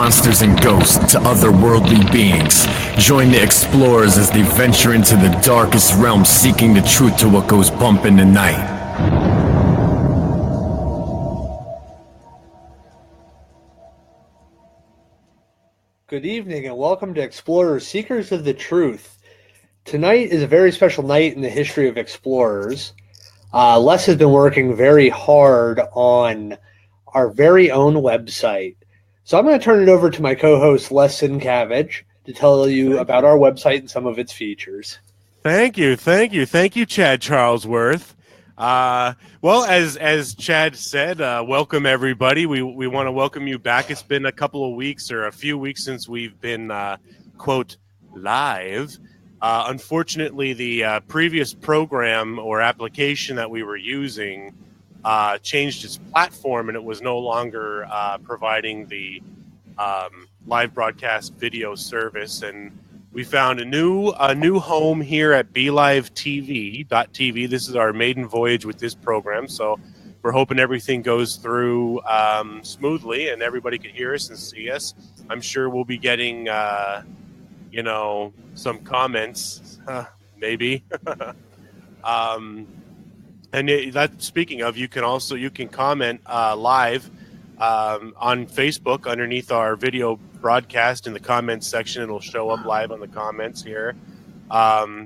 monsters and ghosts to otherworldly beings. Join the Explorers as they venture into the darkest realms, seeking the truth to what goes bump in the night. Good evening and welcome to Explorers, Seekers of the Truth. Tonight is a very special night in the history of Explorers. Les has been working very hard on our very own website. So I'm going to turn it over to my co-host, Les Sincavage, to tell you about our website and some of its features. Thank you, Chad Charlesworth. Well, as Chad said, welcome everybody. We want to welcome you back. It's been a couple of weeks or a few weeks since we've been, quote, live. Unfortunately, the previous program or application that we were using changed its platform, and it was no longer providing the live broadcast video service. And we found a new home here at BeLiveTV.tv. This is our maiden voyage with this program, so we're hoping everything goes through smoothly and everybody can hear us and see us. I'm sure we'll be getting, some comments, maybe. And speaking of, you can comment live on Facebook underneath our video broadcast in the comments section. It'll show up live on the comments here.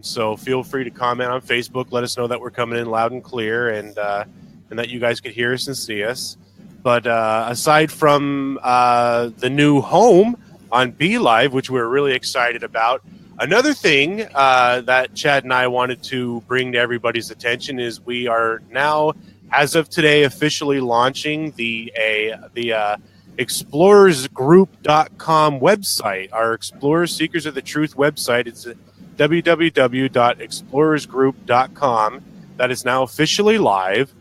So feel free to comment on Facebook. Let us know that we're coming in loud and clear, and that you guys could hear us and see us. But aside from the new home on BeLive, which we're really excited about, another thing that Chad and I wanted to bring to everybody's attention is we are now, as of today, officially launching the explorersgroup.com website, our Explorers Seekers of the Truth website. It's www.explorersgroup.com. That is now officially live.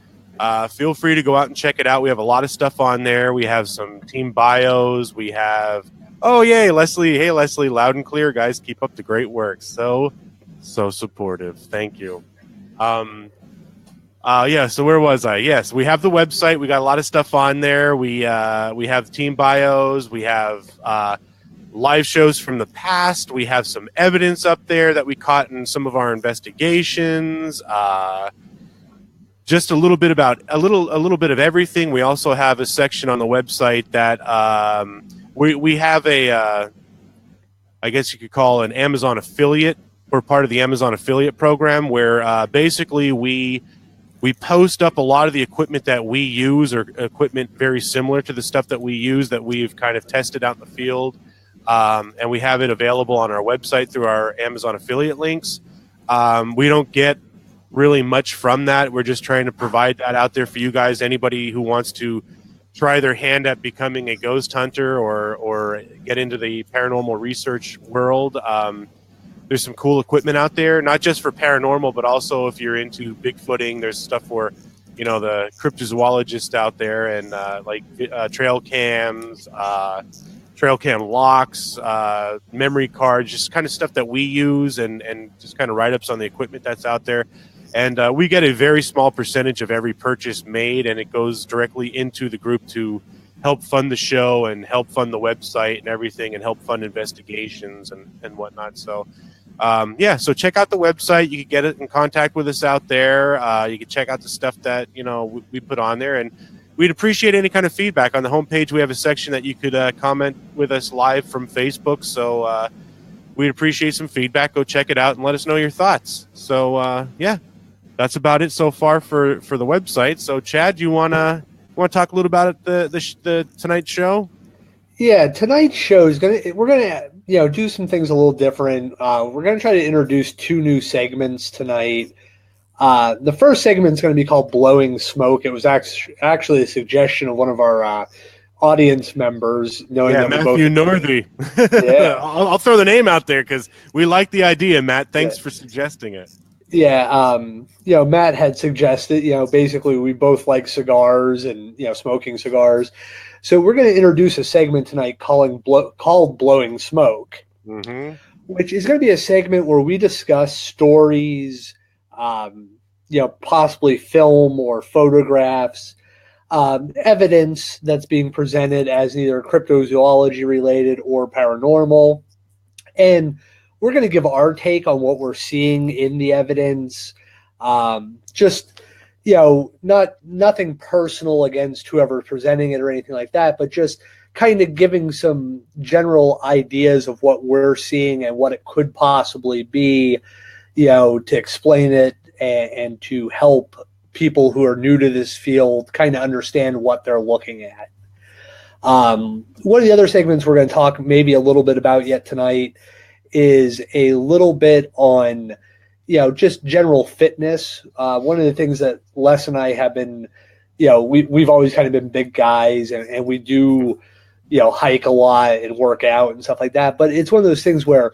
Feel free to go out and check it out. We have a lot of stuff on there. We have some team bios. We have, oh, yay, Leslie. Hey, Leslie, loud and clear, guys. Keep up the great work. So supportive. Thank you. So where was I? Yes, we have the website. We got a lot of stuff on there. We have team bios. We have live shows from the past. We have some evidence up there that we caught in some of our investigations. Just a little bit about a little bit of everything. We also have a section on the website that we have a I guess you could call an Amazon affiliate. We're part of the Amazon affiliate program where basically we post up a lot of the equipment that we use, or equipment very similar to the stuff that we use that we've kind of tested out in the field. And we have it available on our website through our Amazon affiliate links. We don't get really much from that. We're just trying to provide that out there for you guys. Anybody who wants to try their hand at becoming a ghost hunter or get into the paranormal research world, there's some cool equipment out there, not just for paranormal, but also if you're into Bigfooting. There's stuff for, the cryptozoologists out there, and trail cams, trail cam locks, memory cards, just kind of stuff that we use, and just kind of write-ups on the equipment that's out there. And we get a very small percentage of every purchase made, and it goes directly into the group to help fund the show and help fund the website and everything, and help fund investigations and whatnot. So, so check out the website. You can get in contact with us out there. You can check out the stuff that, we put on there, and we'd appreciate any kind of feedback. On the homepage, we have a section that you could comment with us live from Facebook. So we'd appreciate some feedback. Go check it out and let us know your thoughts. So, that's about it so far for the website. So, Chad, do you want to talk a little about the tonight's show? Yeah, tonight's show is we're gonna do some things a little different. We're gonna try to introduce two new segments tonight. The first segment is going to be called Blowing Smoke. It was actually a suggestion of one of our audience members. Matthew Northey. Yeah. I'll throw the name out there because we like the idea, Matt. Thanks for suggesting it. Yeah, Matt had suggested, basically we both like cigars and, smoking cigars. So we're going to introduce a segment tonight called Blowing Smoke, which is going to be a segment where we discuss stories, possibly film or photographs evidence that's being presented as either cryptozoology related or paranormal. And we're going to give our take on what we're seeing in the evidence. Just, nothing personal against whoever's presenting it or anything like that, but just kind of giving some general ideas of what we're seeing and what it could possibly be, to explain it and to help people who are new to this field kind of understand what they're looking at. One of the other segments we're going to talk maybe a little bit about yet tonight is a little bit on, just general fitness. One of the things that Les and I have been, we've always kind of been big guys, and we do, hike a lot and work out and stuff like that. But it's one of those things where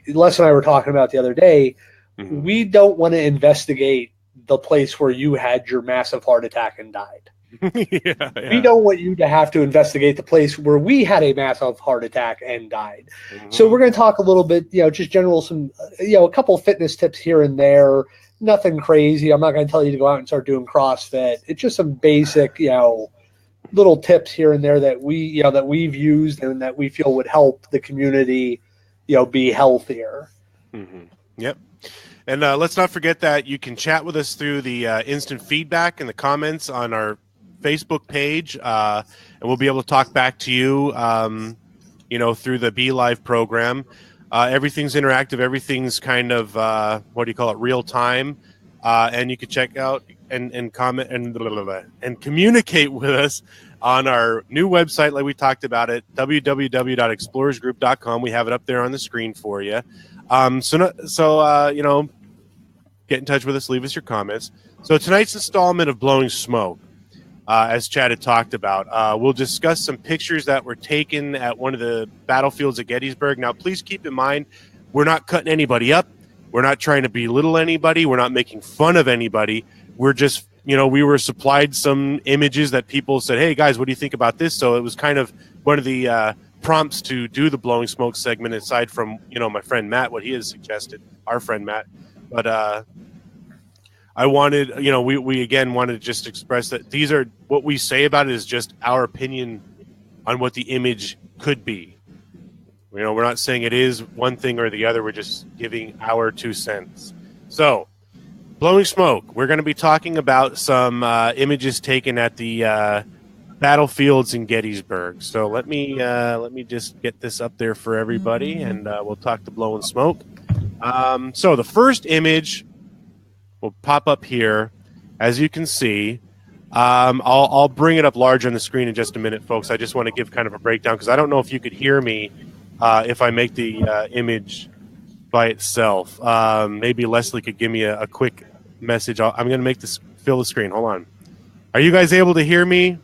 Les and I were talking about the other day, we don't want to investigate the place where you had your massive heart attack and died. Yeah. We don't want you to have to investigate the place where we had a massive heart attack and died. So we're going to talk a little bit, just general, some, a couple of fitness tips here and there. Nothing crazy. I'm not going to tell you to go out and start doing CrossFit. It's just some basic, little tips here and there that we've used and that we feel would help the community, be healthier. Yep. And let's not forget that you can chat with us through the instant feedback and the comments on our Facebook page, and we'll be able to talk back to you, through the Be Live program. Everything's interactive. Everything's kind of, real time. And you can check out and comment and communicate with us on our new website, like we talked about it, www.explorersgroup.com. We have it up there on the screen for you. Get in touch with us. Leave us your comments. So tonight's installment of Blowing Smoke, as Chad had talked about, we'll discuss some pictures that were taken at one of the battlefields at Gettysburg. Now, please keep in mind, we're not cutting anybody up. We're not trying to belittle anybody. We're not making fun of anybody. We're just, we were supplied some images that people said, hey, guys, what do you think about this? So it was kind of one of the prompts to do the Blowing Smoke segment, aside from, my friend Matt, what he has suggested, our friend Matt. But I wanted, we again wanted to just express that these are, what we say about it is just our opinion on what the image could be. We're not saying it is one thing or the other. We're just giving our 2 cents. So, Blowing Smoke, we're going to be talking about some images taken at the battlefields in Gettysburg. So let me just get this up there for everybody, and we'll talk to Blowing Smoke. So the first image will pop up here, as you can see. I'll bring it up large on the screen in just a minute, folks. I just want to give kind of a breakdown because I don't know if you could hear me if I make the image by itself. Maybe Leslie could give me a quick message. I'm going to make this fill the screen. Hold on. Are you guys able to hear me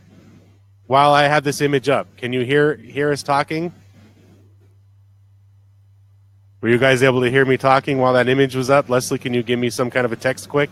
while I have this image up? Can you hear us talking? Were you guys able to hear me talking while that image was up? Leslie, can you give me some kind of a text quick?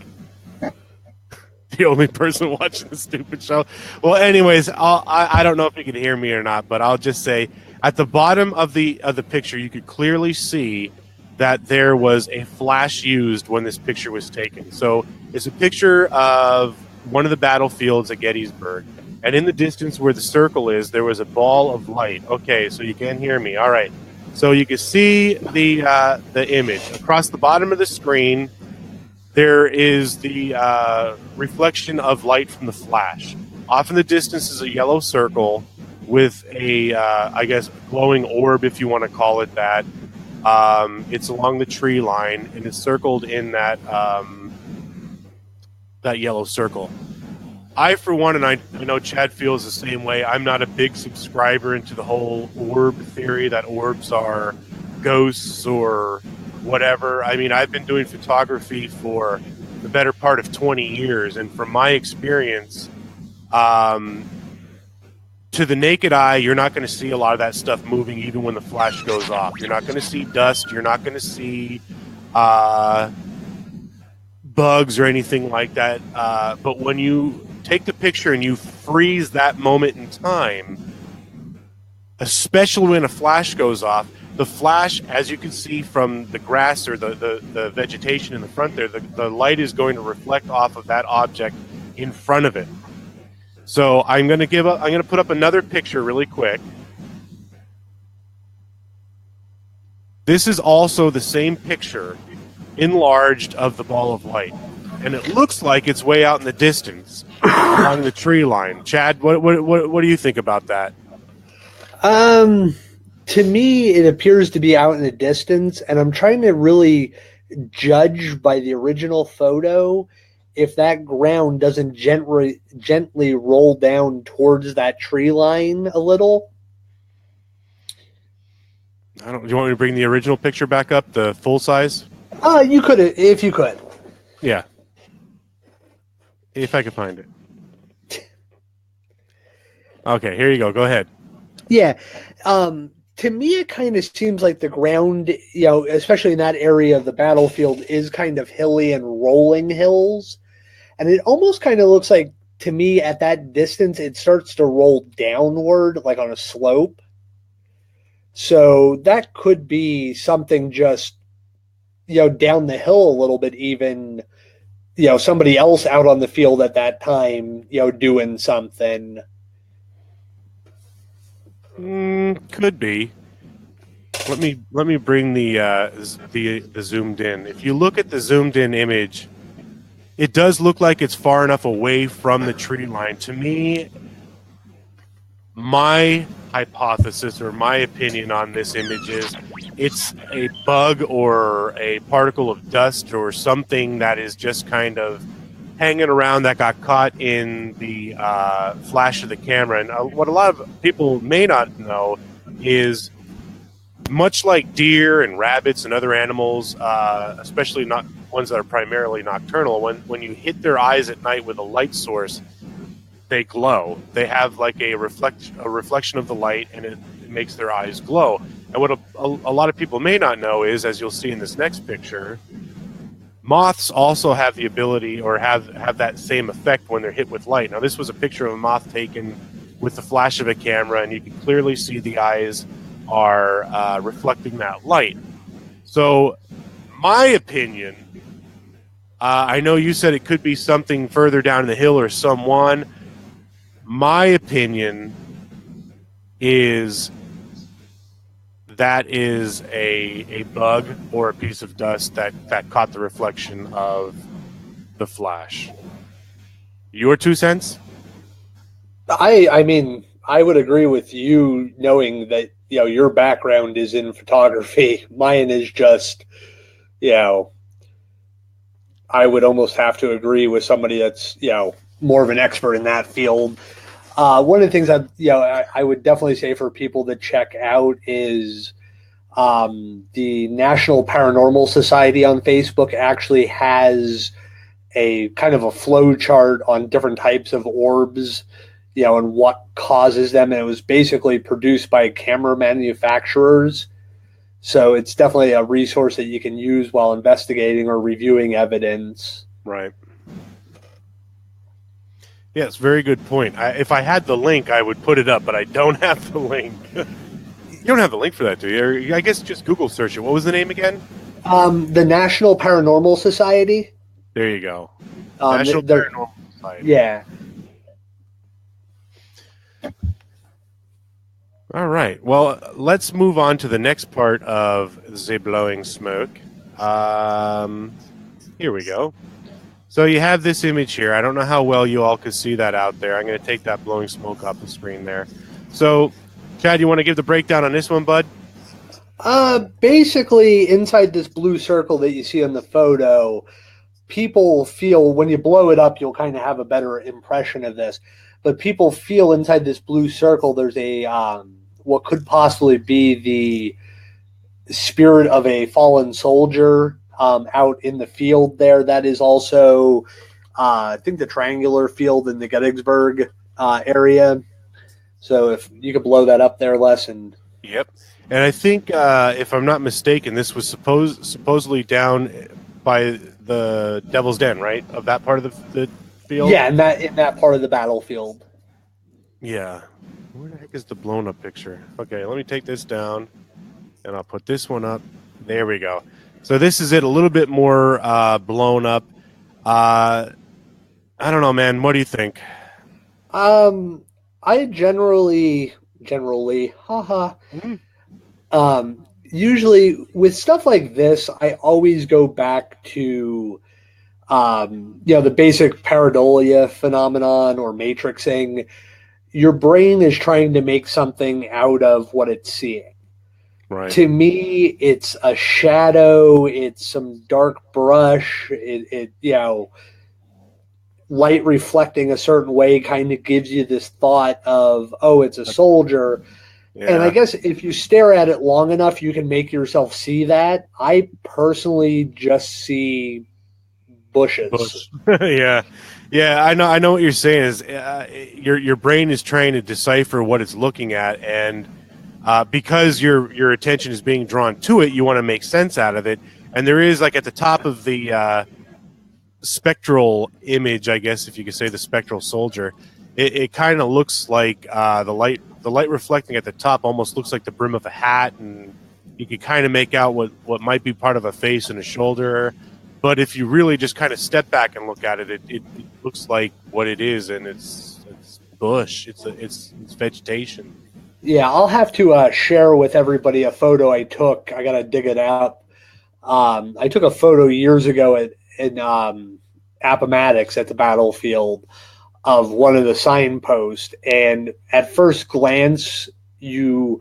The only person watching the stupid show. Well, anyways, I don't know if you can hear me or not, but I'll just say at the bottom of the picture, you could clearly see that there was a flash used when this picture was taken. So it's a picture of one of the battlefields at Gettysburg. And in the distance where the circle is, there was a ball of light. Okay, so you can hear me. All right. So you can see the image. Across the bottom of the screen, there is the reflection of light from the flash. Off in the distance is a yellow circle with a, glowing orb, if you want to call it that. It's along the tree line, and it's circled in that yellow circle. I, for one, and I know Chad feels the same way, I'm not a big subscriber into the whole orb theory, that orbs are ghosts or whatever. I mean, I've been doing photography for the better part of 20 years, and from my experience, to the naked eye, you're not going to see a lot of that stuff moving even when the flash goes off. You're not going to see dust. You're not going to see bugs or anything like that. But when you take the picture and you freeze that moment in time, especially when a flash goes off, the flash, as you can see from the grass or the vegetation in the front there, the light is going to reflect off of that object in front of it. So I'm going to put up another picture really quick. This is also the same picture enlarged of the ball of light, and it looks like it's way out in the distance along the tree line. Chad, what do you think about that? To me, it appears to be out in the distance, and I'm trying to really judge by the original photo if that ground doesn't gently roll down towards that tree line a little. Do you want me to bring the original picture back up, the full size? You could, if you could. Yeah. If I could find it. Okay, here you go. Go ahead. Yeah. To me, it kind of seems like the ground, especially in that area of the battlefield, is kind of hilly and rolling hills. And it almost kind of looks like, to me, at that distance, it starts to roll downward, like on a slope. So that could be something just, down the hill a little bit, even, somebody else out on the field at that time, doing something. Could be. Let me bring the zoomed in. If you look at the zoomed in image, it does look like it's far enough away from the tree line. To me, my hypothesis or my opinion on this image is it's a bug or a particle of dust or something that is just kind of hanging around that got caught in the flash of the camera. And what a lot of people may not know is, much like deer and rabbits and other animals, especially not ones that are primarily nocturnal, when you hit their eyes at night with a light source, they glow. They have like a reflection of the light, and it makes their eyes glow. And what a lot of people may not know is, as you'll see in this next picture, moths also have the ability, or have that same effect when they're hit with light. Now, this was a picture of a moth taken with the flash of a camera, and you can clearly see the eyes are reflecting that light. So, my opinion, I know you said it could be something further down the hill or someone. My opinion is that is a bug or a piece of dust that caught the reflection of the flash. Your 2 cents? I mean, I would agree with you, knowing that, your background is in photography. Mine is just, I would almost have to agree with somebody that's, more of an expert in that field. One of the things I would definitely say for people to check out is the National Paranormal Society on Facebook actually has a kind of a flow chart on different types of orbs, and what causes them. And it was basically produced by camera manufacturers. So it's definitely a resource that you can use while investigating or reviewing evidence. Right. Yes, very good point. If I had the link, I would put it up, but I don't have the link. You don't have the link for that, do you? I guess just Google search it. What was the name again? The National Paranormal Society. There you go. National Paranormal Society. Yeah. All right. Well, let's move on to the next part of the blowing smoke. Here we go. So you have this image here. I don't know how well you all could see that out there. I'm going to take that blowing smoke off the screen there. So, Chad, you want to give the breakdown on this one, bud? Basically, inside this blue circle that you see in the photo, people feel, when you blow it up, you'll kind of have a better impression of this. But people feel inside this blue circle there's a what could possibly be the spirit of a fallen soldier out in the field there. That is also, I think, the triangular field in the Gettysburg area. So if you could blow that up there, Les. And yep. And I think, if I'm not mistaken, this was supposedly down by the Devil's Den, right? Of that part of the field? Yeah, in that part of the battlefield. Yeah. Where the heck is the blown up picture? Okay, let me take this down, and I'll put this one up. There we go. So this is it, a little bit more blown up. I don't know, man. What do you think? I generally, haha. Usually with stuff like this, I always go back to, the basic pareidolia phenomenon or matrixing. Your brain is trying to make something out of what it's seeing. Right. To me, it's a shadow. It's some dark brush. Light reflecting a certain way kind of gives you this thought of, oh, it's a soldier. Yeah. And I guess if you stare at it long enough, you can make yourself see that. I personally just see bushes. Bush. Yeah. Yeah, I know what you're saying is your brain is trying to decipher what it's looking at, and because your attention is being drawn to it, you want to make sense out of it. And there is, like, at the top of the spectral image, I guess if you could say, the spectral soldier, it kind of looks like the light reflecting at the top almost looks like the brim of a hat, and you can kind of make out what might be part of a face and a shoulder. But if you really just kind of step back and look at it, it looks like what it is, and it's bush. It's vegetation. Yeah, I'll have to share with everybody a photo I took. I got to dig it up. I took a photo years ago in Appomattox at the battlefield of one of the signposts, and at first glance, you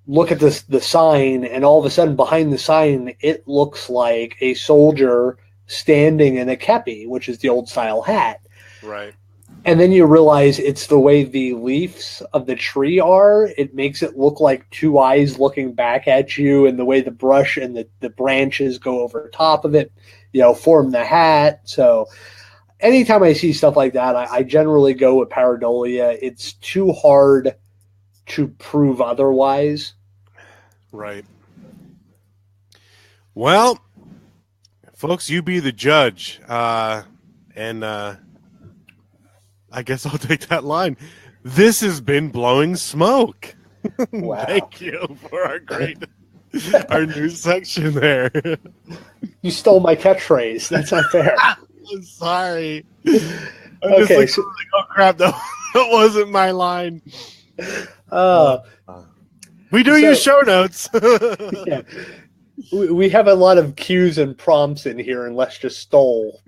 look at the sign, and all of a sudden behind the sign, it looks like a soldier standing in a kepi, which is the old style hat. Right. And then you realize it's the way the leaves of the tree are. It makes it look like two eyes looking back at you, and the way the brush and the branches go over top of it, form the hat. So anytime I see stuff like that, I generally go with pareidolia. It's too hard to prove otherwise. Right. Well, folks, you be the judge. And I guess I'll take that line. This has been Blowing Smoke. Wow. Thank you for our new section there. You stole my catchphrase. That's not fair. I'm sorry. Okay. Oh crap! That wasn't my line. We do use show notes. Yeah. We have a lot of cues and prompts in here, and Les just stole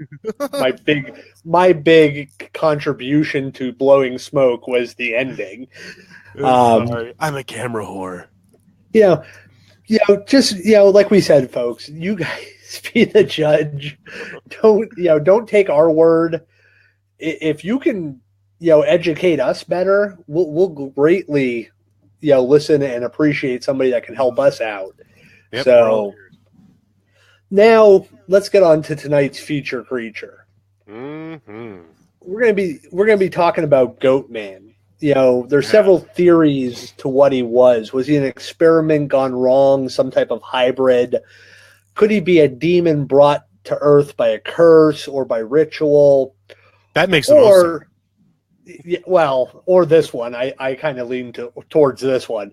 my big contribution to Blowing Smoke was the ending. Sorry. I'm a camera whore. Like we said, folks, you guys be the judge. Don't take our word. If you can, educate us better, we'll greatly, listen and appreciate somebody that can help us out. Yep, so now let's get on to tonight's feature creature. Mm-hmm. We're gonna be talking about Goatman. There's several theories to what he was. Was he an experiment gone wrong? Some type of hybrid? Could he be a demon brought to Earth by a curse or by ritual? That makes the most sense. Or this one. I kind of lean towards this one.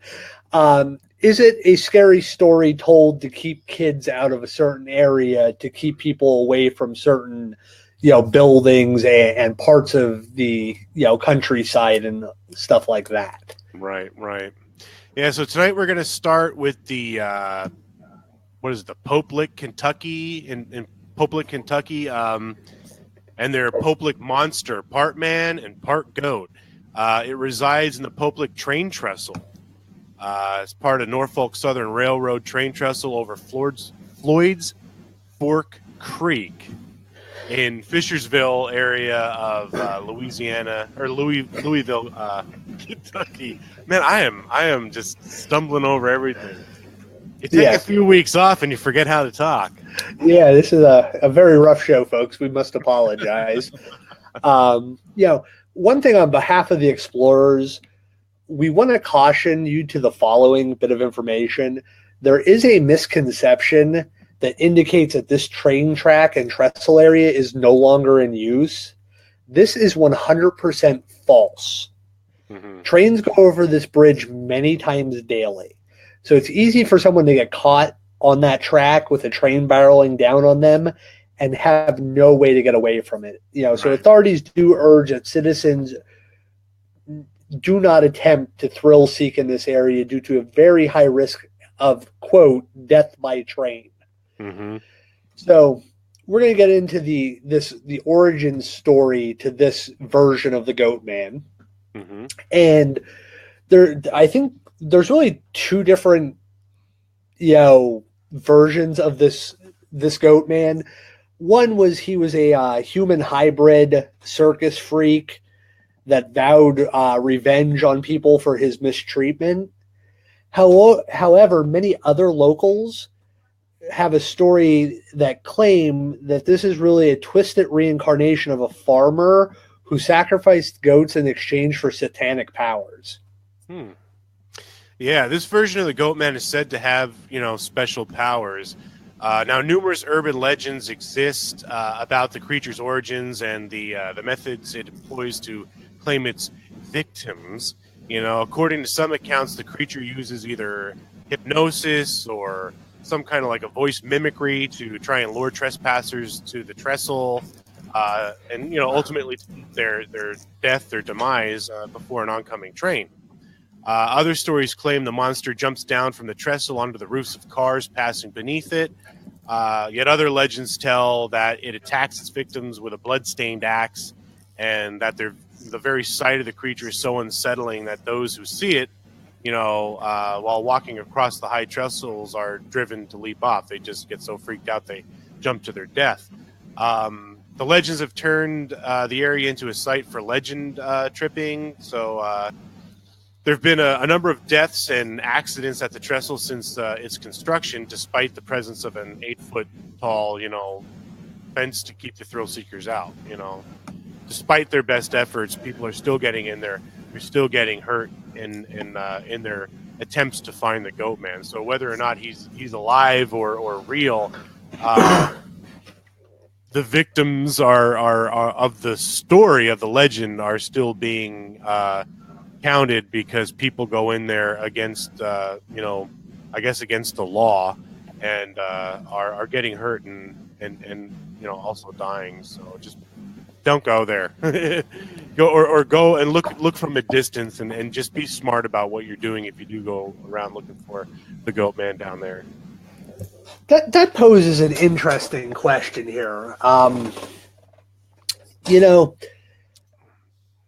Is it a scary story told to keep kids out of a certain area, to keep people away from certain, buildings and parts of the, countryside and stuff like that? Right. Yeah, so tonight we're going to start with the, the Poplick, Kentucky, in Poplick, Kentucky, and their Poplick monster, part man and part goat. It resides in the Poplick train trestle. It's part of Norfolk Southern Railroad train trestle over Floyd's Fork Creek in Fishersville area of Louisiana or Louisville, Kentucky. Man, I am just stumbling over everything. You take a few weeks off and you forget how to talk. Yeah, this is a very rough show, folks. We must apologize. One thing on behalf of the Explorers, we want to caution you to the following bit of information. There is a misconception that indicates that this train track and trestle area is no longer in use. This is 100% false. Mm-hmm. Trains go over this bridge many times daily. So it's easy for someone to get caught on that track with a train barreling down on them and have no way to get away from it. So authorities do urge that citizens do not attempt to thrill seek in this area due to a very high risk of, quote, death by train. Mm-hmm. So we're going to get into the origin story to this version of the Goatman. Mm-hmm. And I think there's really two different, versions of this Goatman. One was he was a human hybrid circus freak that vowed revenge on people for his mistreatment. However, many other locals have a story that claim that this is really a twisted reincarnation of a farmer who sacrificed goats in exchange for satanic powers. Yeah, this version of the Goatman is said to have, special powers. Now, numerous urban legends exist about the creature's origins and the methods it employs to claim its victims. According to some accounts, the creature uses either hypnosis or some kind of like a voice mimicry to try and lure trespassers to the trestle, and ultimately their death, their demise before an oncoming train. Other stories claim the monster jumps down from the trestle onto the roofs of cars passing beneath it. Yet other legends tell that it attacks its victims with a blood-stained axe, and that the very sight of the creature is so unsettling that those who see it, while walking across the high trestles, are driven to leap off. They just get so freaked out they jump to their death. The legends have turned the area into a site for legend tripping. So there have been a number of deaths and accidents at the trestle since its construction, despite the presence of an 8-foot tall, fence to keep the thrill seekers out. Despite their best efforts, people are still getting in there. They're still getting hurt in their attempts to find the Goatman. So whether or not he's alive or real, the victims are of the story of the legend are still being counted because people go in there against against the law, and are getting hurt and also dying. So just don't go there. go and look from a distance, and just be smart about what you're doing if you do go around looking for the Goatman down there. That poses an interesting question here.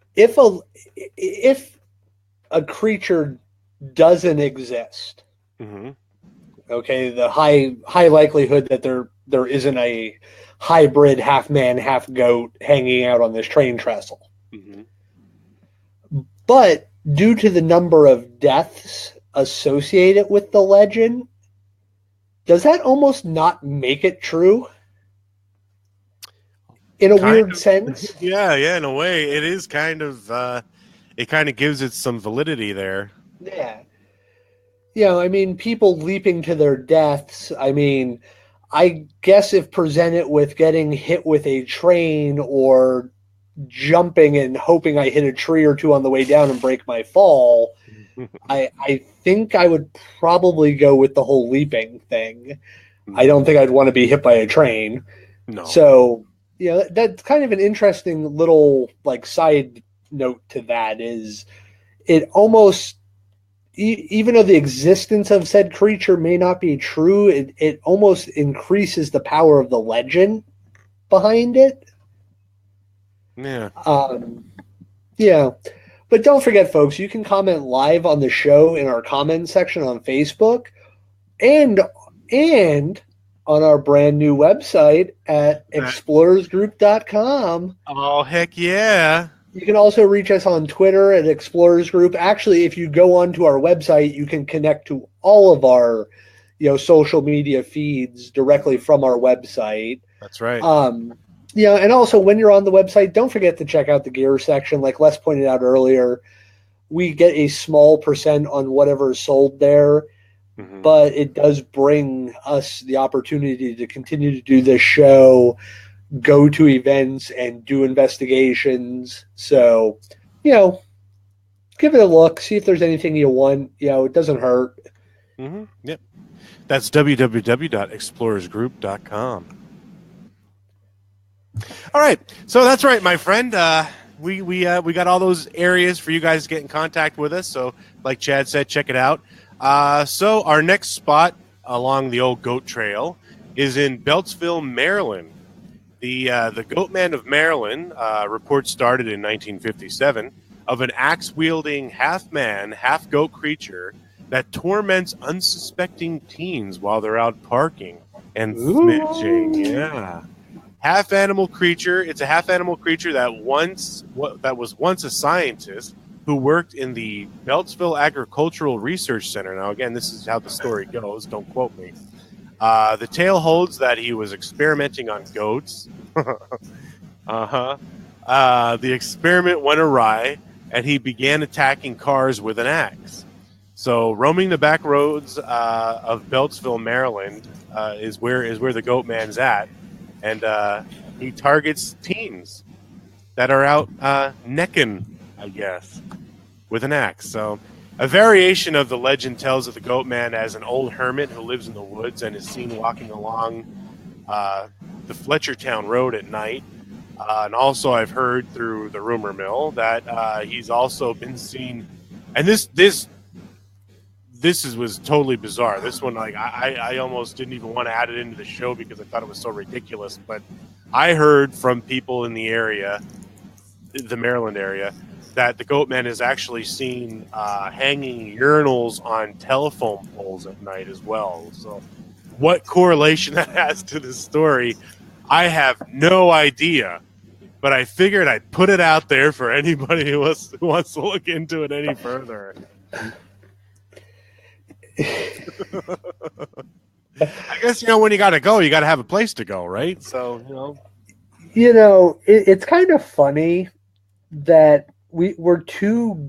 If a creature doesn't exist, mm-hmm. okay, the high likelihood that there isn't a hybrid half man half goat hanging out on this train trestle. Mm-hmm. But due to the number of deaths associated with the legend, does that almost not make it true? In a weird sense? Yeah, in a way. It is kind of, it kind of gives it some validity there. Yeah. People leaping to their deaths, I guess if presented with getting hit with a train or jumping and hoping I hit a tree or two on the way down and break my fall, I think I would probably go with the whole leaping thing. I don't think I'd want to be hit by a train. No. So, that's kind of an interesting little side note to that is it almost, even though the existence of said creature may not be true, it almost increases the power of the legend behind it. Yeah. But don't forget, folks, you can comment live on the show in our comment section on Facebook and on our brand new website at Xplorersgroup.com. Oh, heck yeah. You can also reach us on Twitter at Explorers Group. Actually, if you go onto our website, you can connect to all of our, social media feeds directly from our website. That's right. And also when you're on the website, don't forget to check out the gear section. Like Les pointed out earlier, we get a small % on whatever is sold there, mm-hmm. but it does bring us the opportunity to continue to do this show, go to events, and do investigations. So, give it a look, see if there's anything you want. It doesn't hurt. Mm-hmm. Yep. That's www.explorersgroup.com. All right. So that's right, my friend. we got all those areas for you guys to get in contact with us. So, like Chad said, check it out. So our next spot along the old goat trail is in Beltsville, Maryland. The Goatman of Maryland report started in 1957 of an axe-wielding half-man, half-goat creature that torments unsuspecting teens while they're out parking and smidging. Yeah. Half animal creature. It's a half animal creature that was once a scientist who worked in the Beltsville Agricultural Research Center. Now, again, this is how the story goes. Don't quote me. The tale holds that he was experimenting on goats. The experiment went awry, and he began attacking cars with an axe. So, roaming the back roads of Beltsville, Maryland, is where the Goatman's at. And he targets teens that are out necking, I guess, with an axe. So a variation of the legend tells of the Goatman as an old hermit who lives in the woods and is seen walking along the Fletchertown Road at night. And also I've heard through the rumor mill that he's also been seen, and this was totally bizarre. This one, like, I almost didn't even want to add it into the show because I thought it was so ridiculous. But I heard from people in the area, the Maryland area, that the Goatman is actually seen hanging urinals on telephone poles at night as well. So what correlation that has to the story, I have no idea. But I figured I'd put it out there for anybody who wants to look into it any further. I guess, when you got to go, you got to have a place to go, right? So, it's kind of funny that we're two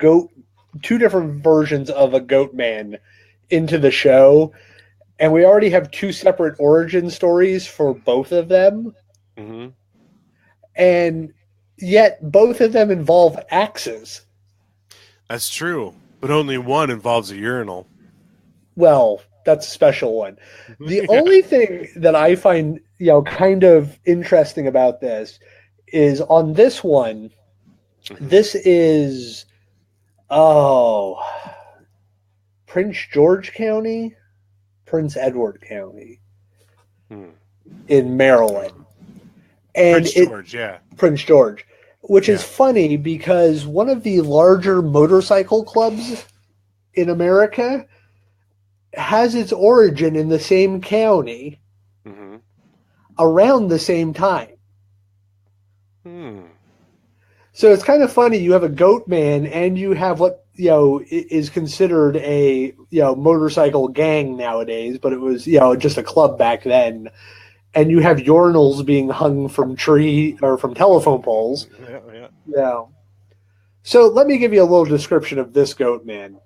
different versions of a Goatman into the show, and we already have two separate origin stories for both of them. Mm-hmm. And yet both of them involve axes. That's true, but only one involves a urinal. Well, that's a special one. The only thing that I find, kind of interesting about this is on this one, this is, Prince George County, Prince Edward County in Maryland. And Prince George, which is funny because one of the larger motorcycle clubs in America has its origin in the same county around the same time. So it's kind of funny. You have a Goatman and you have what is considered a motorcycle gang nowadays, but it was just a club back then. And you have urinals being hung from from telephone poles. Yeah. So let me give you a little description of this Goatman.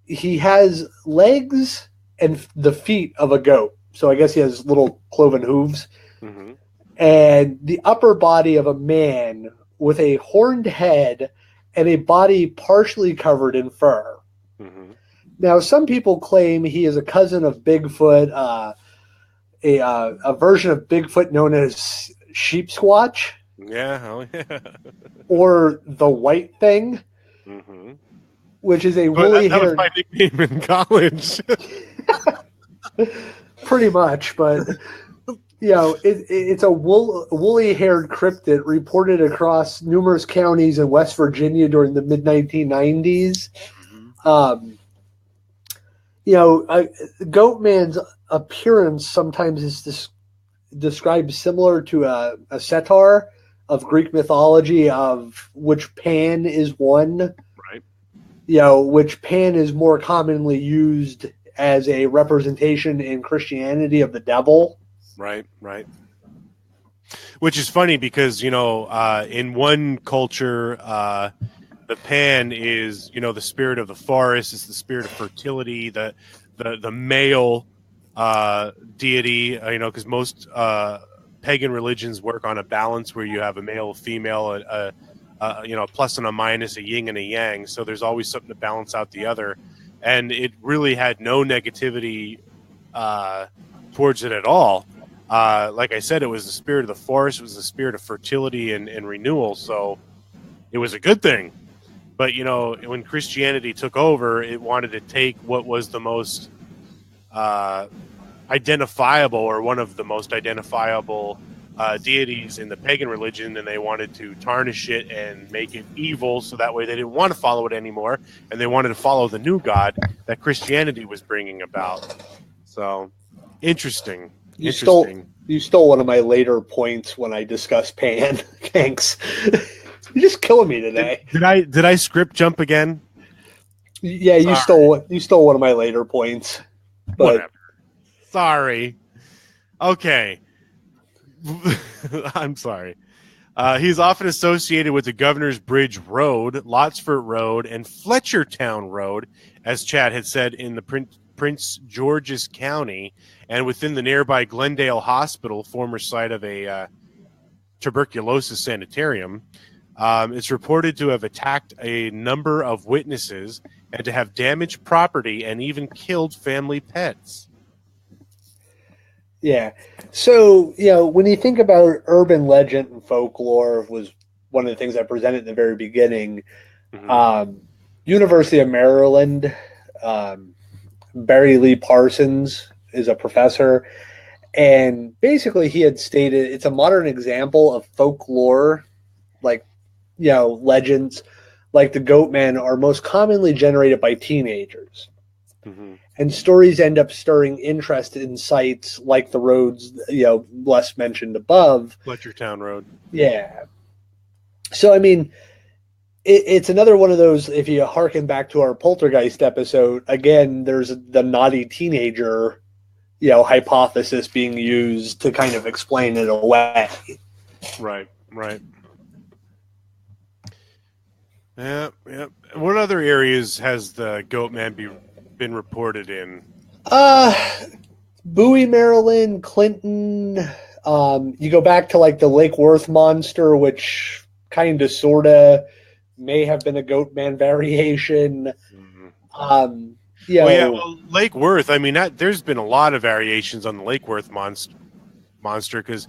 He has legs and the feet of a goat. So I guess he has little cloven hooves. Mm-hmm. And the upper body of a man with a horned head and a body partially covered in fur. Mm-hmm. Now, some people claim he is a cousin of Bigfoot, a version of Bigfoot known as Sheep Squatch. Yeah, or the White Thing, which is a woolly-haired... That was my nickname in college. Pretty much, but it's a woolly-haired cryptid reported across numerous counties in West Virginia during the mid-1990s. Goatman's appearance sometimes is described similar to a centaur of Greek mythology, of which Pan is one. Right. Which Pan is more commonly used as a representation in Christianity of the devil. Right. Which is funny because, in one culture, the Pan is, the spirit of the forest, is the spirit of fertility, the male deity, because most pagan religions work on a balance where you have a male, a female, a plus and a minus, a yin and a yang. So there's always something to balance out the other. And it really had no negativity towards it at all. Like I said, it was the spirit of the forest. It was the spirit of fertility and renewal. So it was a good thing. But, you know, when Christianity took over, it wanted to take what was the most identifiable, or one of the most identifiable deities in the pagan religion, and they wanted to tarnish it and make it evil, so that way they didn't want to follow it anymore, and they wanted to follow the new god that Christianity was bringing about. So, interesting. You stole one of my later points when I discussed Pan. Thanks. You're just killing me today. Did I script jump again? Yeah, you stole one of my later points. But whatever. Sorry. Okay. I'm sorry. He's often associated with the Governor's Bridge Road, Lotsford Road, and Fletchertown Road, as Chad had said, in the Prince George's County, and within the nearby Glendale Hospital, former site of a tuberculosis sanitarium. It's reported to have attacked a number of witnesses and to have damaged property and even killed family pets. Yeah. So, you know, when you think about urban legend and folklore, was one of the things I presented in the very beginning. Mm-hmm. University of Maryland, Barry Lee Parsons is a professor, and basically he had stated it's a modern example of folklore, like, you know, legends like the Goatman are most commonly generated by teenagers. Mm-hmm. And stories end up stirring interest in sites like the roads, you know, less mentioned above. Fletchertown Road. Yeah. So, I mean, it's another one of those, if you harken back to our poltergeist episode, again, there's the naughty teenager, you know, hypothesis being used to kind of explain it away. Right. Yeah. What other areas has the Goatman been reported in? Bowie, Maryland, Clinton. You go back to like the Lake Worth monster, which kind of sort of may have been a Goatman variation. Mm-hmm. Lake Worth. I mean, there's been a lot of variations on the Lake Worth monster, because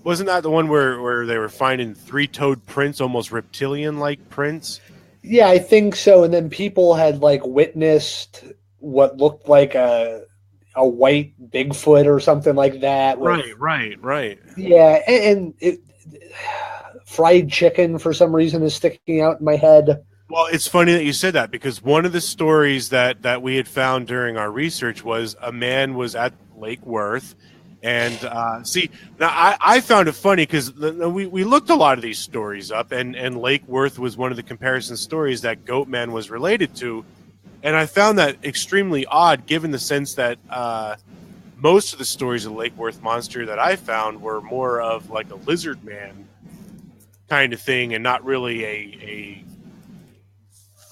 wasn't that the one where they were finding three-toed prints, almost reptilian-like prints? Yeah, I think so. And then people had like witnessed what looked like a white Bigfoot or something like that. Right. Yeah, and fried chicken for some reason is sticking out in my head. Well, it's funny that you said that, because one of the stories that we had found during our research was a man was at Lake Worth. And now I found it funny because we looked a lot of these stories up, and Lake Worth was one of the comparison stories that Goatman was related to. And I found that extremely odd, given the sense that most of the stories of the Lake Worth monster that I found were more of like a lizard man kind of thing, and not really a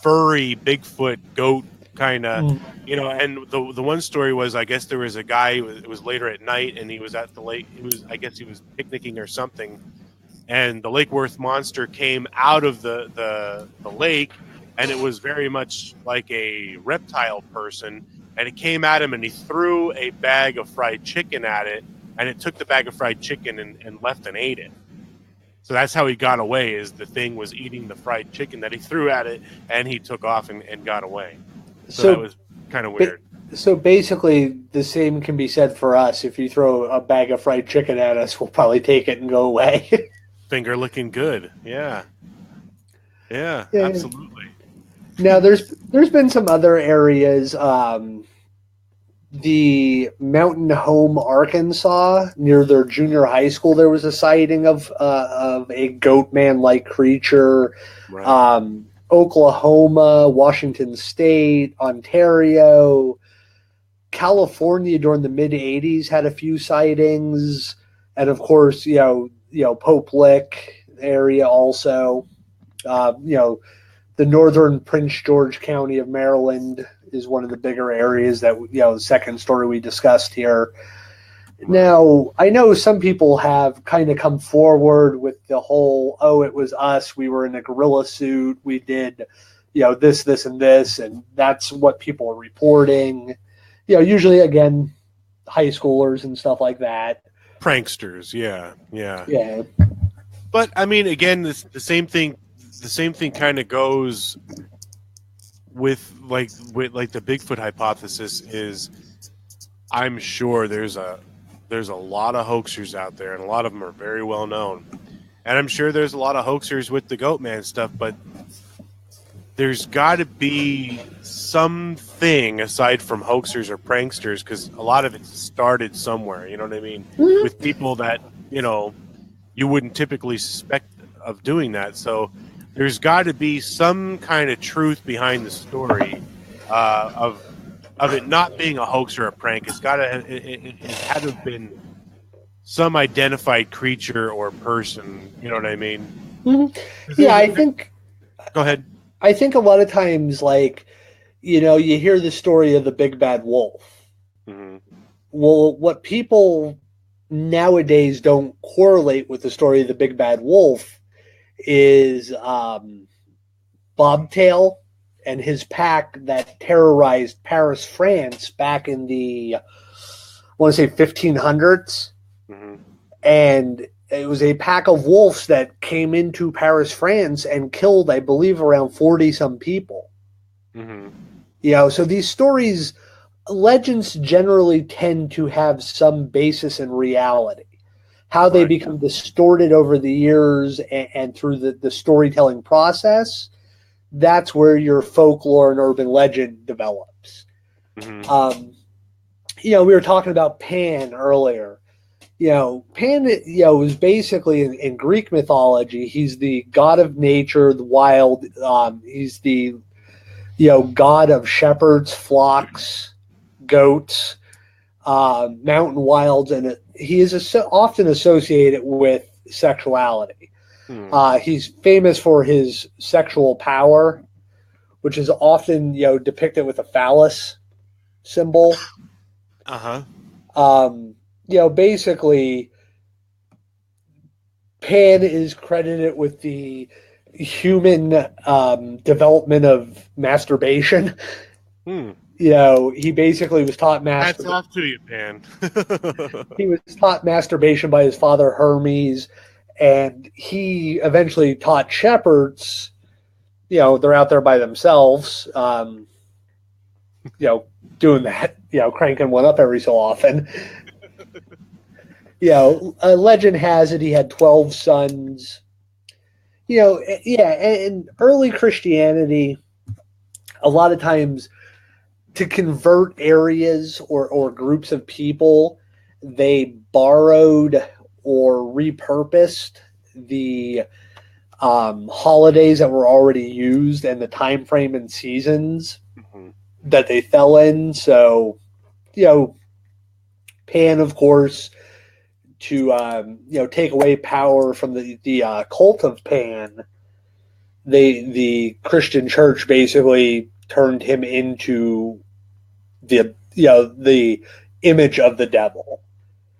furry Bigfoot goat kind of, you know. And the one story was, I guess there was a guy, it was later at night, and he was at the lake. He was picnicking or something, and the Lake Worth monster came out of the lake, and it was very much like a reptile person, and it came at him, and he threw a bag of fried chicken at it, and it took the bag of fried chicken and left and ate it. So that's how he got away, is the thing was eating the fried chicken that he threw at it, and he took off and got away. So that was kind of weird. So basically, the same can be said for us. If you throw a bag of fried chicken at us, we'll probably take it and go away. Finger looking good. Yeah, absolutely. Now, there's been some other areas. The Mountain Home, Arkansas, near their junior high school, there was a sighting of a Goatman-like creature. Right. Oklahoma, Washington State, Ontario, California during the mid '80s had a few sightings, and of course, you know, Pope Lick area also. The northern Prince George County of Maryland is one of the bigger areas that, the second story we discussed here. Now, I know some people have kind of come forward with the whole, it was us, we were in a gorilla suit, we did, this, and this, and that's what people are reporting. Usually, again, high schoolers and stuff like that. Pranksters, yeah. But, I mean, again, the same thing the same thing kind of goes with the Bigfoot hypothesis. Is I'm sure there's a lot of hoaxers out there, and a lot of them are very well known. And I'm sure there's a lot of hoaxers with the Goatman stuff, but there's got to be something aside from hoaxers or pranksters, because a lot of it started somewhere. You know what I mean? Mm-hmm. With people that you wouldn't typically suspect of doing that. So there's got to be some kind of truth behind the story of it not being a hoax or a prank. It had to have been some identified creature or person. You know what I mean? Mm-hmm. Yeah, I think. Go ahead. I think a lot of times, you hear the story of the big bad wolf. Mm-hmm. Well, what people nowadays don't correlate with the story of the big bad wolf is Bobtail and his pack that terrorized Paris, France back in the, I want to say 1500s. Mm-hmm. And it was a pack of wolves that came into Paris, France and killed, I believe, around 40-some people. Mm-hmm. So these stories, legends generally tend to have some basis in reality. How they become distorted over the years and through the storytelling process, that's where your folklore and urban legend develops. Mm-hmm. We were talking about Pan earlier. Pan, was basically in Greek mythology, he's the god of nature, the wild. He's the, god of shepherds, flocks, goats, mountain wilds, and he is often associated with sexuality. He's famous for his sexual power, which is often, depicted with a phallus symbol. Basically, Pan is credited with the human development of masturbation. He basically was taught masturbation. Hats off to you, Pan. He was taught masturbation by his father Hermes, and he eventually taught shepherds. They're out there by themselves, doing that, cranking one up every so often. A legend has it he had 12 sons. And early Christianity, a lot of times to convert areas or groups of people, they borrowed or repurposed the holidays that were already used and the time frame and seasons that they fell in. So, Pan, of course, to take away power from the cult of Pan, the Christian church basically turned him into the image of the devil.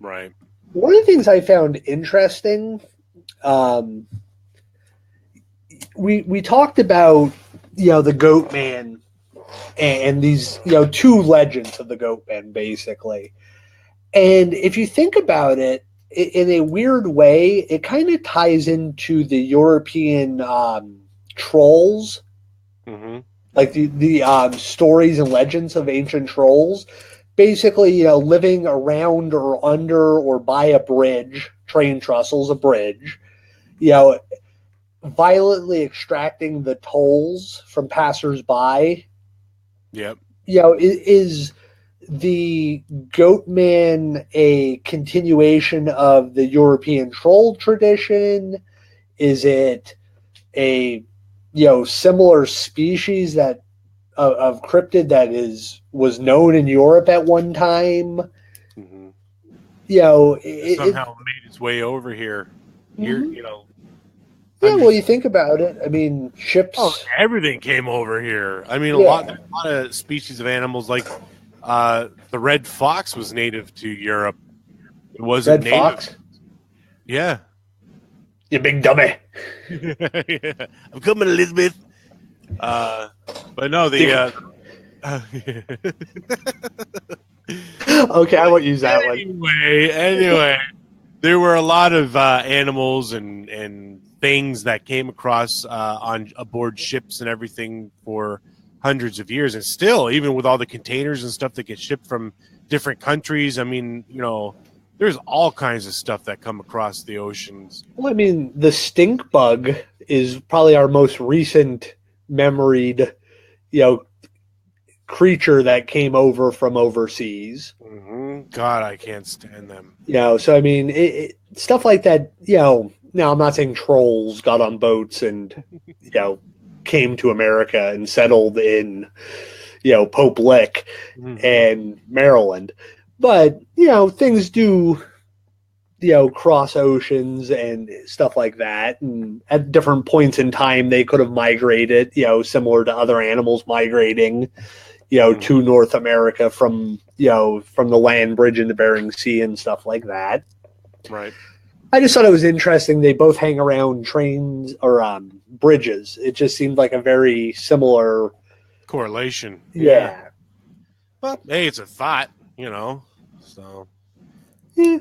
Right. One of the things I found interesting, we talked about the Goatman and these two legends of the Goatman basically, and if you think about it, in a weird way, it kind of ties into the European trolls, like the stories and legends of ancient trolls. Basically, living around or under or by a bridge, train trestles, a bridge, violently extracting the tolls from passersby. Yep. Is the Goatman a continuation of the European troll tradition? Is it a similar species that of cryptid that was known in Europe at one time? It somehow made its way over here. Well, you think about it. I mean, ships. Oh, everything came over here. I mean, a lot of species of animals, like the red fox, was native to Europe. It wasn't red native. Fox? Yeah. You big dummy. Yeah. I'm coming, Elizabeth. But no, Okay, I won't use that one. Anyway, there were a lot of animals and things that came across on aboard ships and everything for hundreds of years, and still, even with all the containers and stuff that get shipped from different countries, I mean, there's all kinds of stuff that come across the oceans. Well, I mean, the stink bug is probably our most recent memoried, creature that came over from overseas. God, I can't stand them. So I mean, stuff like that. Now I'm not saying trolls got on boats and came to America and settled in Pope Lick and Maryland, but things do cross oceans and stuff like that, and at different points in time they could have migrated, similar to other animals migrating to North America from the land bridge in the Bering Sea and stuff like that. Right. I just thought it was interesting. They both hang around trains or bridges. It just seemed like a very similar correlation. Yeah. Well, hey, it's a thought, so. Yeah.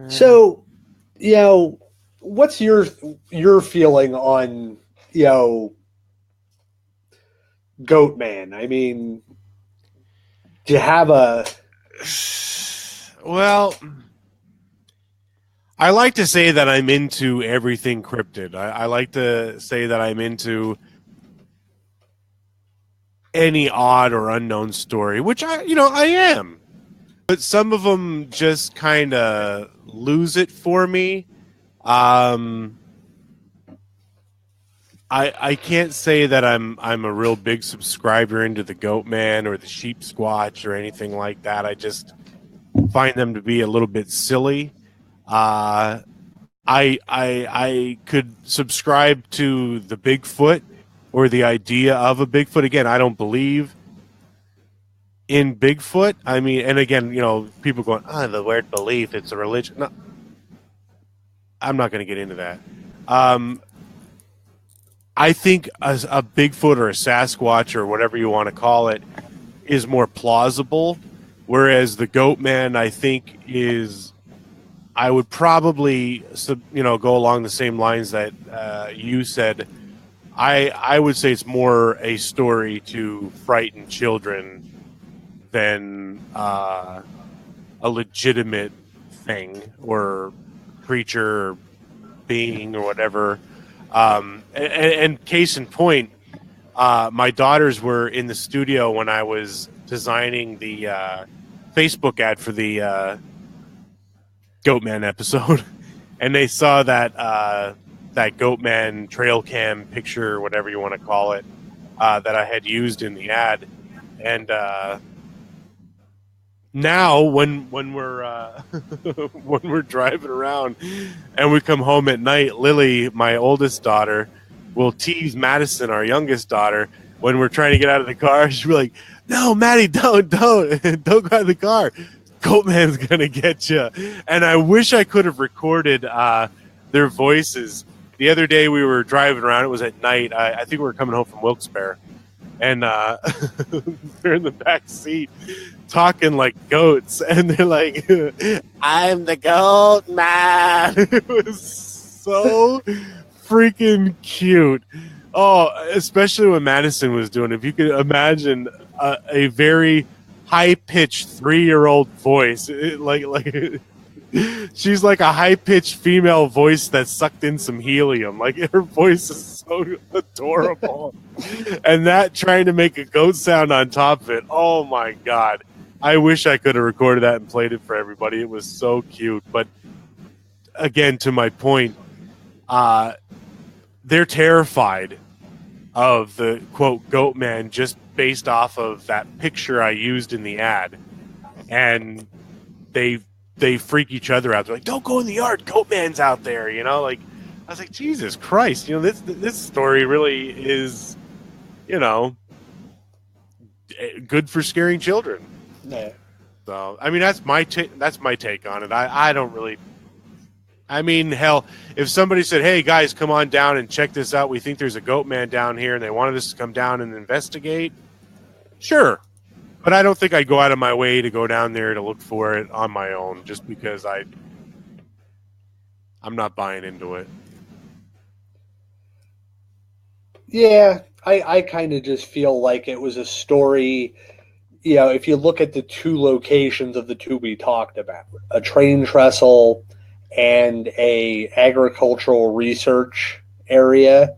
So, what's your feeling on, Goatman? I mean, do you have a... Well, I like to say that I'm into everything cryptid. I like to say that I'm into any odd or unknown story, which I am. But some of them just kind of lose it for me. I can't say that I'm a real big subscriber into the Goatman or the Sheep Squatch or anything like that. I just find them to be a little bit silly. I could subscribe to the Bigfoot or the idea of a Bigfoot. Again, I don't believe in Bigfoot. I mean, and again, people going, the word belief, it's a religion. No, I'm not going to get into that. I think a Bigfoot or a Sasquatch or whatever you want to call it is more plausible, whereas the Goatman, I think, I would probably, go along the same lines that you said. I would say it's more a story to frighten children than a legitimate thing or creature or being or whatever. And case in point, my daughters were in the studio when I was designing the Facebook ad for the Goatman episode, and they saw that Goatman trail cam picture, whatever you want to call it, that I had used in the ad. And now when we're when we're driving around and we come home at night, Lily, my oldest daughter, will tease Madison, our youngest daughter, when we're trying to get out of the car. She'll be like, "No, Maddie, don't go out of the car. Goatman's gonna get you." And I wish I could have recorded their voices. The other day we were driving around. It was at night. I think we were coming home from Wilkes-Barre, and they're in the back seat talking like goats, and they're like, "I'm the goat man." It was so freaking cute. Oh, especially when Madison was doing it. If you could imagine a very high-pitched 3-year-old voice, she's like a high-pitched female voice that sucked in some helium. Like, her voice is so adorable. And that trying to make a goat sound on top of it, oh my God. I wish I could have recorded that and played it for everybody. It was so cute. But again, to my point, they're terrified of the, quote, Goatman just based off of that picture I used in the ad. And they freak each other out. They're like, "Don't go in the yard. Goatman's out there." I was like, Jesus Christ. This story really is, good for scaring children. Yeah. So, I mean, that's my take on it. I don't really. I mean, hell, if somebody said, "Hey guys, come on down and check this out. We think there's a Goatman down here," and they wanted us to come down and investigate, sure. But I don't think I'd go out of my way to go down there to look for it on my own, just because I'm not buying into it. Yeah, I kind of just feel like it was a story. If you look at the two locations of the two we talked about, a train trestle and a agricultural research area,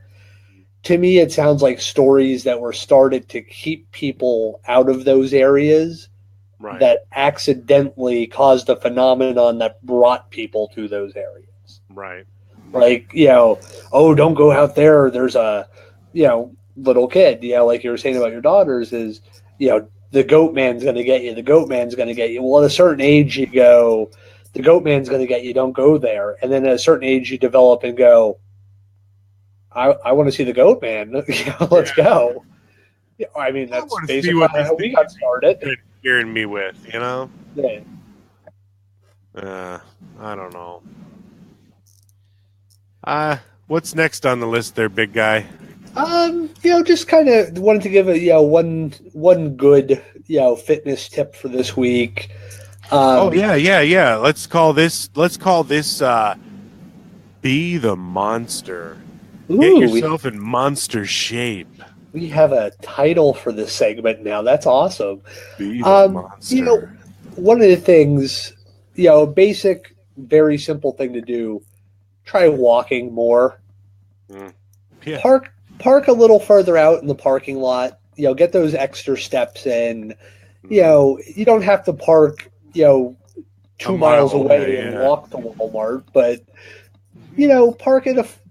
to me it sounds like stories that were started to keep people out of those areas Right. that accidentally caused a phenomenon that brought people to those areas. Right. Like, oh, don't go out there. There's a, little kid, like you were saying about your daughters is, the goat man's going to get you. The goat man's going to get you. Well, at a certain age, you go, the goat man's going to get you. Don't go there. And then at a certain age, you develop and go, I want to see the goat man. Let's go. I mean, I that's want to see basically what how this we got started. thing is scaring me with, you know? Yeah. I don't know. What's next on the list there, big guy? Just kind of wanted to give a one good fitness tip for this week. Oh yeah. Let's call this be the monster. Get Ooh, yourself in monster shape. we have a title for this segment now. That's awesome. Be the monster. One of the things, basic, very simple thing to do. Try walking more. Mm. Yeah. Park a little further out in the parking lot. Get those extra steps in. You don't have to park, 2 miles away and walk to Walmart, but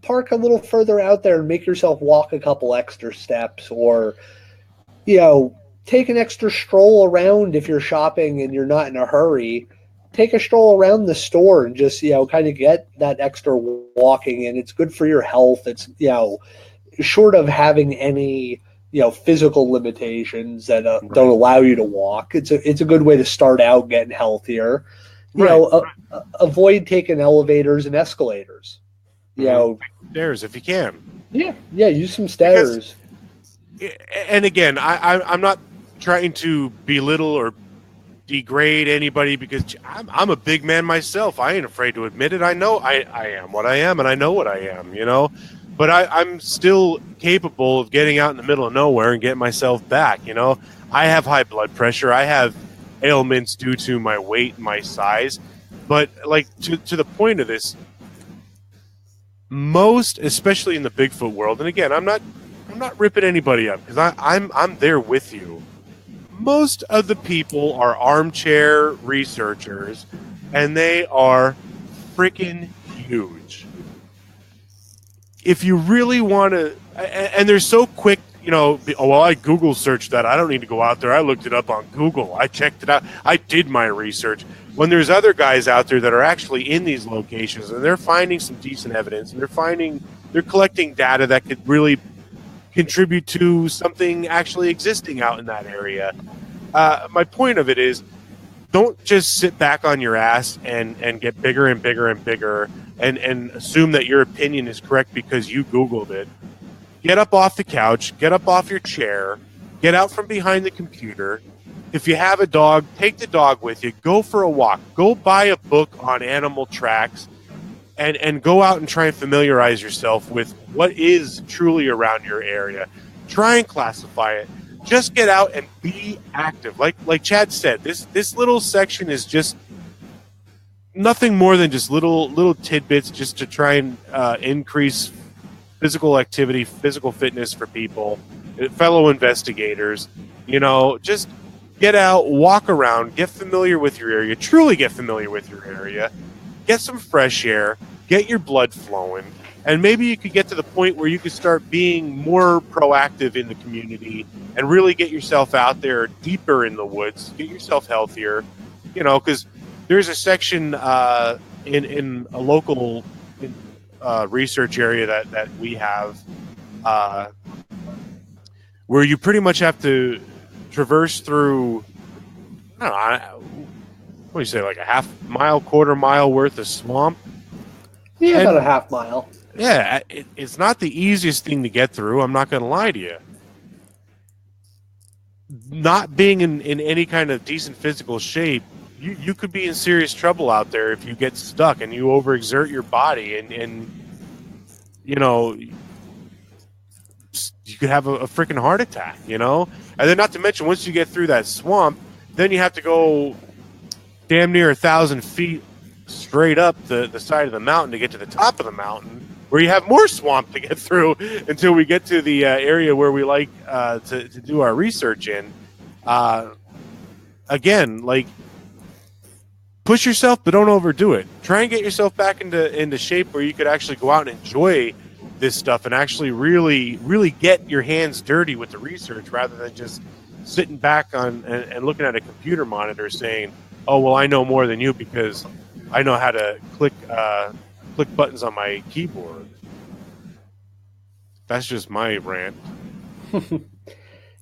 park a little further out there and make yourself walk a couple extra steps, or take an extra stroll around if you're shopping and you're not in a hurry. Take a stroll around the store and just kind of get that extra walking in. It's good for your health. It's short of having any physical limitations that don't allow you to walk. It's a good way to start out getting healthier. Avoid taking elevators and escalators. Stairs if you can. Yeah, use some stairs. And again, I'm not trying to belittle or degrade anybody, because I'm a big man myself. I ain't afraid to admit it. I know I am what I am, and I know what I am, But I'm still capable of getting out in the middle of nowhere and getting myself back, I have high blood pressure. I have ailments due to my weight and my size. But, like, to the point of this, most, especially in the Bigfoot world, and again, I'm not ripping anybody up, because I'm there with you. Most of the people are armchair researchers, and they are freaking huge. If you really want to, and they're so quick, well, I Google searched that. I don't need to go out there. I looked it up on Google. I checked it out. I did my research. When there's other guys out there that are actually in these locations, and they're finding some decent evidence, and they're collecting data that could really contribute to something actually existing out in that area. My point of it is, don't just sit back on your ass and get bigger and bigger and bigger and assume that your opinion is correct because you Googled it. Get up off the couch, get up off your chair, get out from behind the computer. If you have a dog, take the dog with you. Go for a walk. Go buy a book on animal tracks and go out and try and familiarize yourself with what is truly around your area. Try and classify it. Just get out and be active. Like Chad said, this little section is just nothing more than just little tidbits just to try and increase physical activity, physical fitness for people, fellow investigators. Just get out, walk around, get familiar with your area, truly get familiar with your area, get some fresh air, get your blood flowing, and maybe you could get to the point where you could start being more proactive in the community and really get yourself out there deeper in the woods, get yourself healthier, because there's a section in a local research area that we have where you pretty much have to traverse through, I don't know, what do you say, like a half mile, quarter mile worth of swamp? Yeah, about a half mile. Yeah, it's not the easiest thing to get through. I'm not going to lie to you. Not being in any kind of decent physical shape, you could be in serious trouble out there if you get stuck and you overexert your body and you could have a freaking heart attack, you know? And then not to mention, once you get through that swamp, then you have to go damn near 1,000 feet straight up the side of the mountain to get to the top of the mountain, where you have more swamp to get through until we get to the area where we like to do our research in. Again, like, push yourself, but don't overdo it. Try and get yourself back into shape where you could actually go out and enjoy this stuff and actually really get your hands dirty with the research, rather than just sitting back on and looking at a computer monitor saying, oh, well, I know more than you because I know how to click buttons on my keyboard. That's just my rant.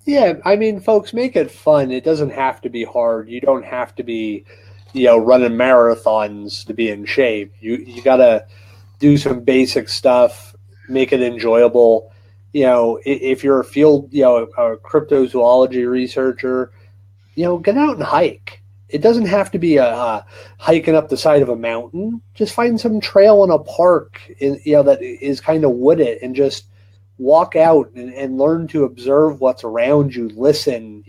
Yeah, I mean, folks, make it fun. It doesn't have to be hard. You don't have to be, running marathons to be in shape. You got to do some basic stuff, make it enjoyable. If you're a field, a cryptozoology researcher, get out and hike. It doesn't have to be a hiking up the side of a mountain. Just find some trail in a park, that is kind of wooded, and just walk out and learn to observe what's around you. Listen,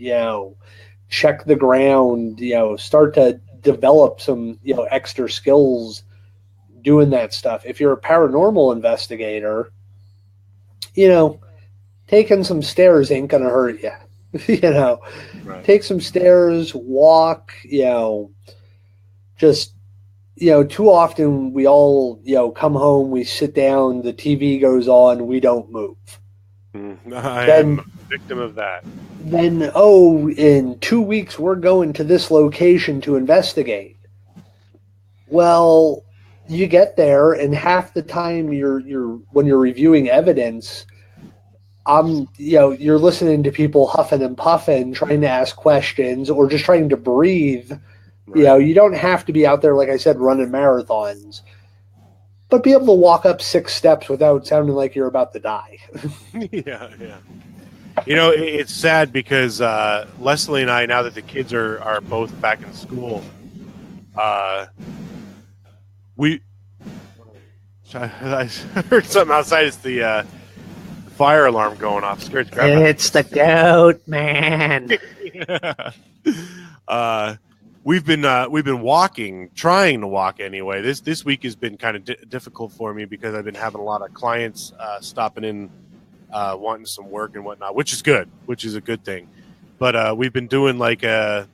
check the ground. Start to develop some extra skills doing that stuff. If you're a paranormal investigator, taking some stairs ain't gonna hurt you. Right. Take some stairs, walk, just, too often we all, come home, we sit down, the TV goes on, we don't move. I am a victim of that. Then, in 2 weeks, we're going to this location to investigate. Well, you get there, and half the time when you're reviewing evidence, you're listening to people huffing and puffing, trying to ask questions or just trying to breathe. Right. You don't have to be out there, like I said, running marathons, but be able to walk up 6 steps without sounding like you're about to die. Yeah. It's sad because Leslie and I, now that the kids are both back in school, I heard something outside. It's the fire alarm going off. Scared the crap out of me. It's the Goatman. We've been walking, trying to walk anyway. This week has been kind of difficult for me because I've been having a lot of clients stopping in, wanting some work and whatnot, which is good, which is a good thing. But we've been doing like a,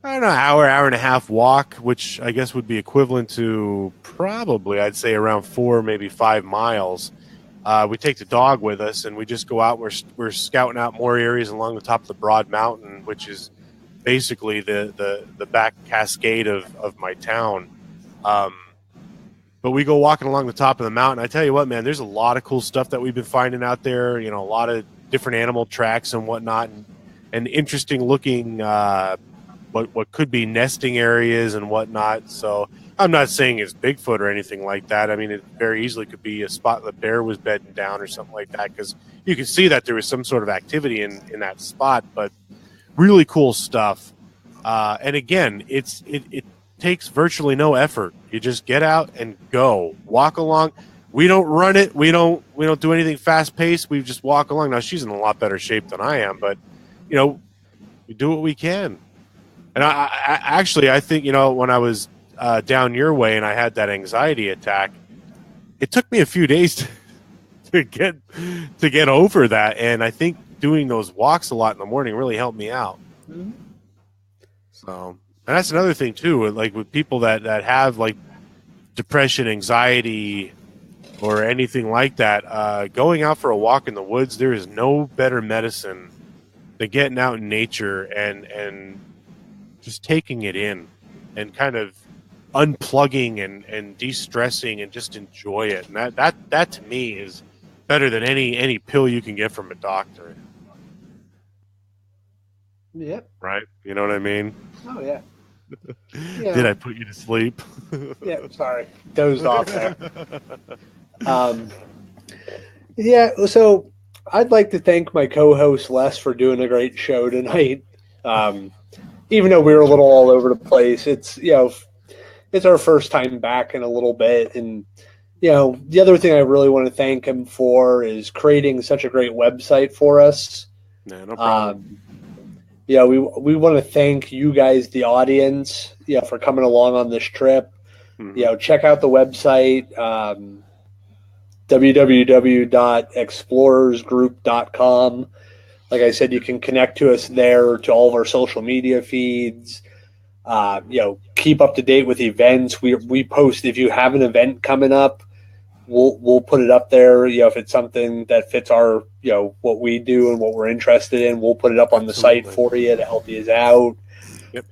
I don't know, hour and a half walk, which I guess would be equivalent to probably, I'd say, around 4, maybe 5 miles. We take the dog with us, and we just go out. We're scouting out more areas along the top of the Broad Mountain, which is basically the back cascade of my town. But we go walking along the top of the mountain. I tell you what, man, there's a lot of cool stuff that we've been finding out there. A lot of different animal tracks and whatnot, and interesting looking what could be nesting areas and whatnot. So I'm not saying it's Bigfoot or anything like that. I mean, it very easily could be a spot the bear was bedding down or something like that, because you can see that there was some sort of activity in that spot. But really cool stuff. And again, it takes virtually no effort. You just get out and go. Walk along. We don't run it. We don't do anything fast paced. We just walk along. Now, she's in a lot better shape than I am, but we do what we can. And I think, when I was down your way and I had that anxiety attack, it took me a few days to get over that. And I think doing those walks a lot in the morning really helped me out. Mm-hmm. So, and that's another thing too, like with people that have like depression, anxiety, or anything like that, going out for a walk in the woods, there is no better medicine than getting out in nature and just taking it in and kind of unplugging and de-stressing and just enjoy it. And that to me is better than any pill you can get from a doctor. Yep. Right? You know what I mean? Oh, yeah. Did I put you to sleep? Yeah, sorry. Dozed off there. Yeah, so I'd like to thank my co-host Les for doing a great show tonight. Even though we were a little all over the place, it's our first time back in a little bit, and The other thing I really want to thank him for is creating such a great website for us. No problem. We want to thank you guys, the audience, for coming along on this trip. Check out the website, www.explorersgroup.com. Like I said, you can connect to us there, to all of our social media feeds. Keep up to date with events. We post if you have an event coming up, we'll put it up there. If it's something that fits our what we do and what we're interested in, we'll put it up on the site for you to help you out. Yep.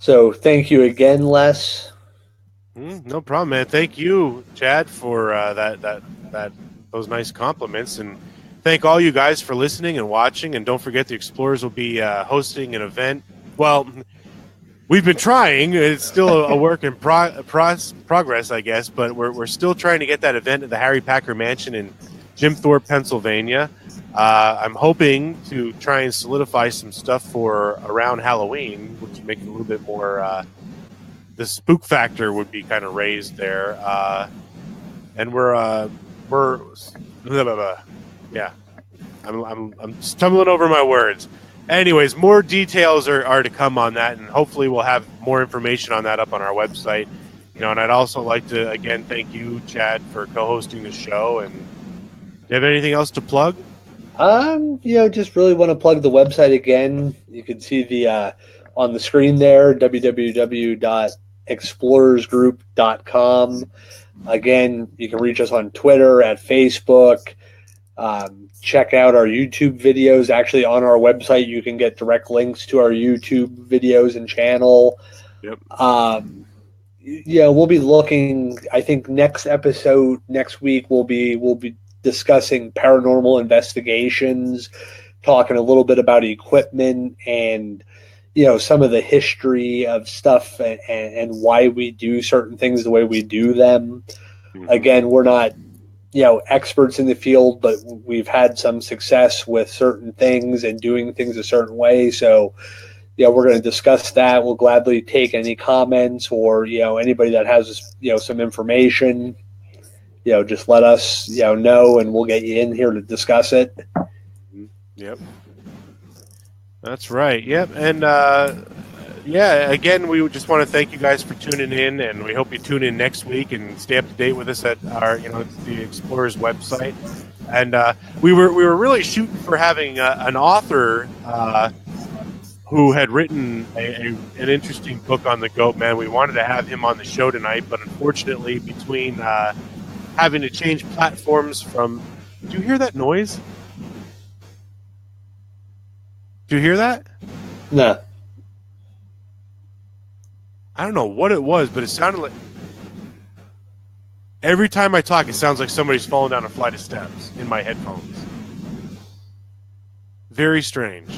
So thank you again, Les. No problem, man. Thank you, Chad, for those nice compliments, and thank all you guys for listening and watching. And don't forget, the Explorers will be hosting an event. Well, we've been trying. It's still a work in progress, I guess, but we're still trying to get that event at the Harry Packer Mansion in Jim Thorpe, Pennsylvania. I'm hoping to try and solidify some stuff for around Halloween, which would make it a little bit more. The spook factor would be kind of raised there, and we're yeah. I'm stumbling over my words. Anyways, more details are to come on that, and hopefully we'll have more information on that up on our website. And I'd also like to again thank you, Chad, for co-hosting the show. And do you have anything else to plug? Just really want to plug the website again. You can see the on the screen there, www.explorersgroup.com. Again, you can reach us on Twitter, at Facebook. Check out our YouTube videos. Actually, on our website, you can get direct links to our YouTube videos and channel. Yep. We'll be looking. I think next week, we'll be discussing paranormal investigations, talking a little bit about equipment and some of the history of stuff and why we do certain things the way we do them. Mm-hmm. Again, we're not experts in the field, but we've had some success with certain things and doing things a certain way. So we're going to discuss that. We'll gladly take any comments or anybody that has some information. Just let us know, and we'll get you in here to discuss it. Yep. That's right. Yep. And again, we just want to thank you guys for tuning in, and we hope you tune in next week and stay up to date with us at our, the Explorers website. And we were really shooting for having an author who had written an interesting book on the Goatman. We wanted to have him on the show tonight, but unfortunately, between having to change platforms from... Do you hear that noise? Do you hear that? No. I don't know what it was, but it sounded like... Every time I talk, it sounds like somebody's falling down a flight of steps in my headphones. Very strange.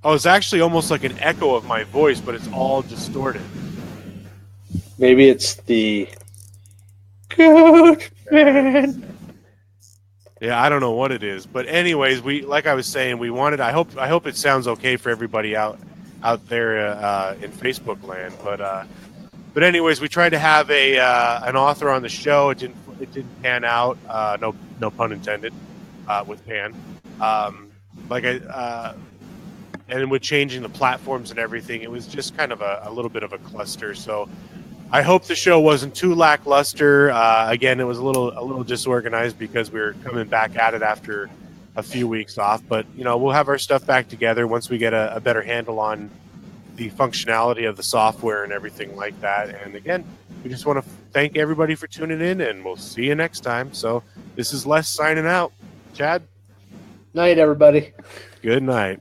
Oh, it's actually almost like an echo of my voice, but it's all distorted. Maybe it's the Goatman. Yeah, I don't know what it is, but anyways, like I was saying, we wanted. I hope it sounds okay for everybody out there in Facebook land. But anyways, we tried to have an author on the show. It didn't pan out. No pun intended. With pan. And with changing the platforms and everything, it was just kind of a little bit of a cluster. So I hope the show wasn't too lackluster. Again, it was a little disorganized because we were coming back at it after a few weeks off. But we'll have our stuff back together once we get a better handle on the functionality of the software and everything like that. And again, we just want to thank everybody for tuning in, and we'll see you next time. So this is Les signing out. Chad? Night, everybody. Good night.